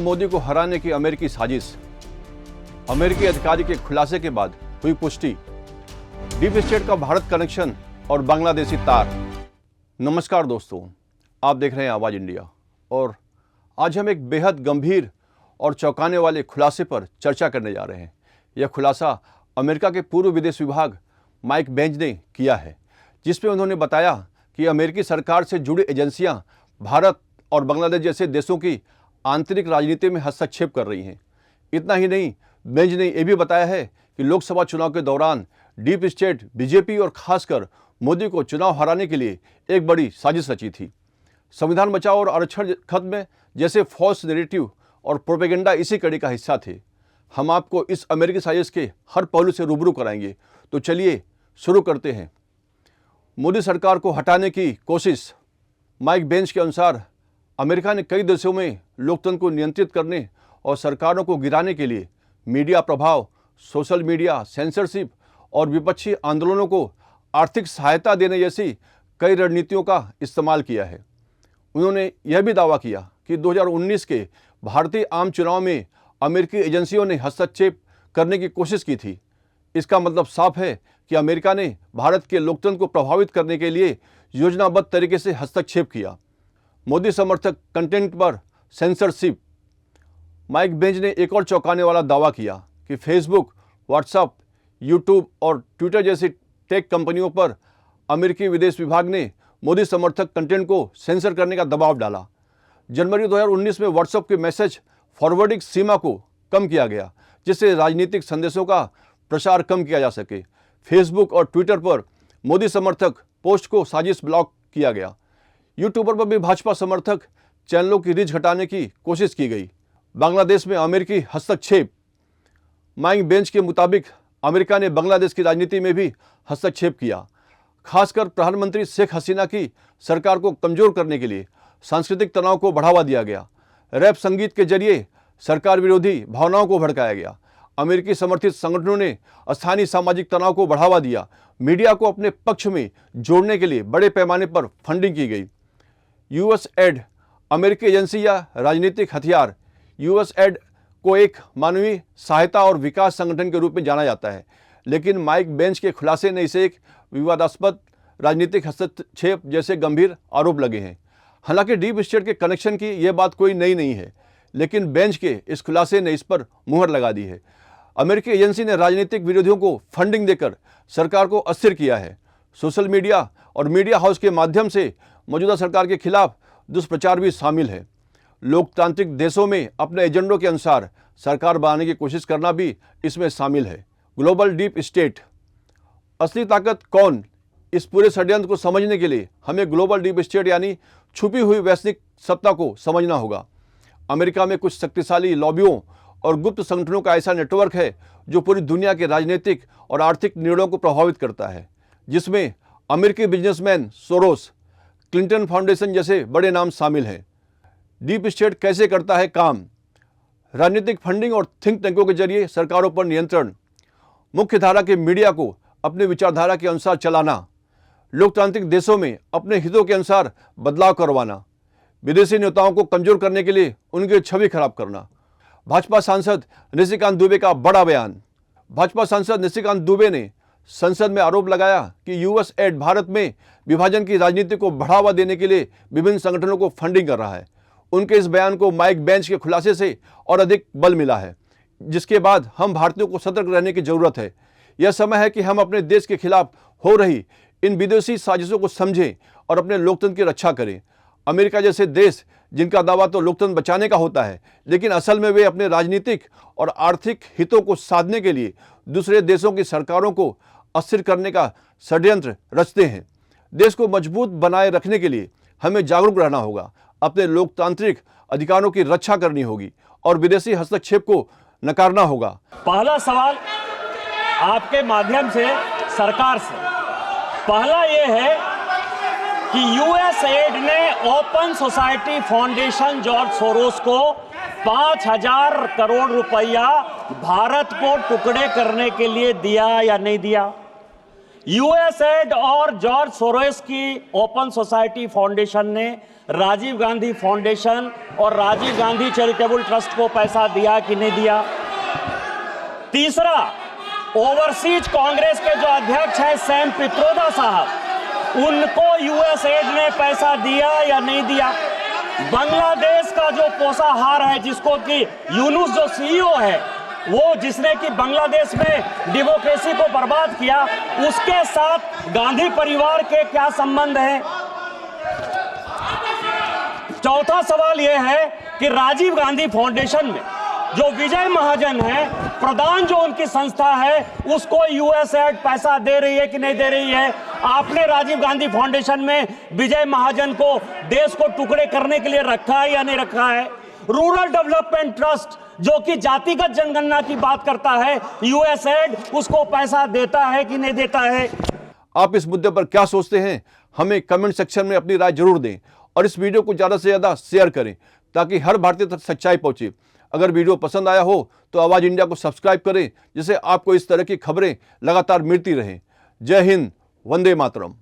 मोदी को हराने की अमेरिकी साजिश। अमेरिकी अधिकारी के खुलासे के बाद हुई पुष्टि। डीप स्टेट का भारत कनेक्शन और बांग्लादेशी तार। नमस्कार दोस्तों, आप देख रहे हैं आवाज इंडिया और आज हम एक बेहद गंभीर और चौंकाने वाले खुलासे पर चर्चा करने जा रहे हैं। यह खुलासा अमेरिका के पूर्व विदेश विभाग माइक बेंज ने किया है, जिसमें उन्होंने बताया कि अमेरिकी सरकार से जुड़ी एजेंसियां भारत और बांग्लादेश जैसे देशों की आंतरिक राजनीति में हस्तक्षेप कर रही हैं। इतना ही नहीं, बेंज ने यह भी बताया है कि लोकसभा चुनाव के दौरान डीप स्टेट बीजेपी और खासकर मोदी को चुनाव हराने के लिए एक बड़ी साजिश रची थी। संविधान बचाओ और आरक्षण खत्म जैसे फॉल्स नैरेटिव और प्रोपेगेंडा इसी कड़ी का हिस्सा थे। हम आपको इस अमेरिकी साजिश के हर पहलू से रूबरू कराएंगे। तो चलिए शुरू करते हैं। मोदी सरकार को हटाने की कोशिश। माइक बेंज के अनुसार अमेरिका ने कई देशों में लोकतंत्र को नियंत्रित करने और सरकारों को गिराने के लिए मीडिया प्रभाव, सोशल मीडिया, सेंसरशिप और विपक्षी आंदोलनों को आर्थिक सहायता देने जैसी कई रणनीतियों का इस्तेमाल किया है। उन्होंने यह भी दावा किया कि 2019 के भारतीय आम चुनाव में अमेरिकी एजेंसियों ने हस्तक्षेप करने की कोशिश की थी। इसका मतलब साफ है कि अमेरिका ने भारत के लोकतंत्र को प्रभावित करने के लिए योजनाबद्ध तरीके से हस्तक्षेप किया। मोदी समर्थक कंटेंट पर सेंसरशिप। माइक बेंज ने एक और चौंकाने वाला दावा किया कि फेसबुक, व्हाट्सएप, यूट्यूब और ट्विटर जैसी टेक कंपनियों पर अमेरिकी विदेश विभाग ने मोदी समर्थक कंटेंट को सेंसर करने का दबाव डाला। जनवरी 2019 में व्हाट्सएप के मैसेज फॉरवर्डिंग सीमा को कम किया गया, जिससे राजनीतिक संदेशों का प्रसार कम किया जा सके। फेसबुक और ट्विटर पर मोदी समर्थक पोस्ट को साजिश ब्लॉक किया गया। यूट्यूबर पर भी भाजपा समर्थक चैनलों की रीच घटाने की कोशिश की गई। बांग्लादेश में अमेरिकी हस्तक्षेप। माइक बेंज के मुताबिक अमेरिका ने बांग्लादेश की राजनीति में भी हस्तक्षेप किया। खासकर प्रधानमंत्री शेख हसीना की सरकार को कमजोर करने के लिए सांस्कृतिक तनाव को बढ़ावा दिया गया। रैप संगीत के जरिए सरकार विरोधी भावनाओं को भड़काया गया। अमेरिकी समर्थित संगठनों ने स्थानीय सामाजिक तनाव को बढ़ावा दिया। मीडिया को अपने पक्ष में जोड़ने के लिए बड़े पैमाने पर फंडिंग की गई। यूएसएड अमेरिकी एजेंसी या राजनीतिक हथियार। यूएसएड को एक मानवीय सहायता और विकास संगठन के रूप में जाना जाता है, लेकिन माइक बेंज के खुलासे ने इसे एक विवादास्पद राजनीतिक हस्तक्षेप जैसे गंभीर आरोप लगे हैं। हालांकि डीप स्टेट के कनेक्शन की यह बात कोई नई नहीं है, लेकिन बेंज के इस खुलासे ने इस पर मुहर लगा दी है। अमेरिकी एजेंसी ने राजनीतिक विरोधियों को फंडिंग देकर सरकार को अस्थिर किया है। सोशल मीडिया और मीडिया हाउस के माध्यम से मौजूदा सरकार के खिलाफ दुष्प्रचार भी शामिल है। लोकतांत्रिक देशों में अपने एजेंडों के अनुसार सरकार बनाने की कोशिश करना भी इसमें शामिल है। Global deep state. असली ताकत कौन? इस पूरे षड्यंत्र को समझने के लिए हमें ग्लोबल डीप स्टेट यानी छुपी हुई वैश्विक सत्ता को समझना होगा। अमेरिका में कुछ शक्तिशाली लॉबियों और गुप्त संगठनों का ऐसा नेटवर्क है जो पूरी दुनिया के राजनीतिक और आर्थिक निर्णयों को प्रभावित करता है, जिसमें अमेरिकी बिजनेसमैन सोरोस, क्लिंटन फाउंडेशन जैसे बड़े नाम शामिल हैं। डीप स्टेट कैसे करता है काम? राजनीतिक फंडिंग और थिंक टैंकों के जरिए सरकारों पर नियंत्रण। मुख्य धारा के मीडिया को अपनी विचारधारा के अनुसार चलाना। लोकतांत्रिक देशों में अपने हितों के अनुसार बदलाव करवाना। विदेशी नेताओं को कमजोर करने के लिए उनकी छवि खराब करना। भाजपा सांसद निशिकांत दुबे का बड़ा बयान। भाजपा सांसद निशिकांत दुबे ने संसद में आरोप लगाया कि यूएसएड भारत में विभाजन की राजनीति को बढ़ावा देने के लिए विभिन्न संगठनों को फंडिंग कर रहा है। उनके इस बयान को माइक बेंज के खुलासे से और अधिक बल मिला है, जिसके बाद हम भारतीयों को सतर्क रहने की जरूरत है। यह समय है कि हम अपने देश के खिलाफ हो रही इन विदेशी साजिशों को समझें और अपने लोकतंत्र की रक्षा करें। अमेरिका जैसे देश जिनका दावा तो लोकतंत्र बचाने का होता है, लेकिन असल में वे अपने राजनीतिक और आर्थिक हितों को साधने के लिए दूसरे देशों की सरकारों को अस्थिर करने का षड्यंत्र रचते हैं। देश को मजबूत बनाए रखने के लिए हमें जागरूक रहना होगा, अपने लोकतांत्रिक अधिकारों की रक्षा करनी होगी और विदेशी हस्तक्षेप को नकारना होगा। पहला सवाल आपके माध्यम से सरकार से, पहला ये है कि यूएसएड ने open society foundation George Soros को 5,000 करोड़ रुपया भारत को टुकड़े करने के लिए दिया या नहीं दिया? यूएसएड और जॉर्ज सोरोस की ओपन सोसाइटी फाउंडेशन ने राजीव गांधी फाउंडेशन और राजीव गांधी चैरिटेबल ट्रस्ट को पैसा दिया कि नहीं दिया? तीसरा, ओवरसीज कांग्रेस के जो अध्यक्ष हैं सैम पित्रोदा साहब, उनको यूएसएड ने पैसा दिया या नहीं दिया? बांग्लादेश का जो पोषाहार है, जिसको कि यूनुस जो सीईओ है, वो जिसने कि बांग्लादेश में डेमोक्रेसी को बर्बाद किया, उसके साथ गांधी परिवार के क्या संबंध हैं? चौथा सवाल यह है कि राजीव गांधी फाउंडेशन में जो विजय महाजन है, प्रधान जो उनकी संस्था है, उसको यूएसएड पैसा दे रही है कि नहीं दे रही है? आपने राजीव गांधी फाउंडेशन में विजय महाजन को देश को टुकड़े करने के लिए रखा है या नहीं रखा है? रूरल डेवलपमेंट ट्रस्ट जो कि जातिगत जनगणना की बात करता है, यूएसएड उसको पैसा देता है कि नहीं देता है? आप इस मुद्दे पर क्या सोचते हैं, हमें कमेंट सेक्शन में अपनी राय जरूर दें और इस वीडियो को ज़्यादा से ज़्यादा शेयर करें ताकि हर भारतीय तक सच्चाई पहुंचे। अगर वीडियो पसंद आया हो तो आवाज़ इंडिया को सब्सक्राइब करें, जिससे आपको इस तरह की खबरें लगातार मिलती रहें। जय हिंद, वंदे मातरम।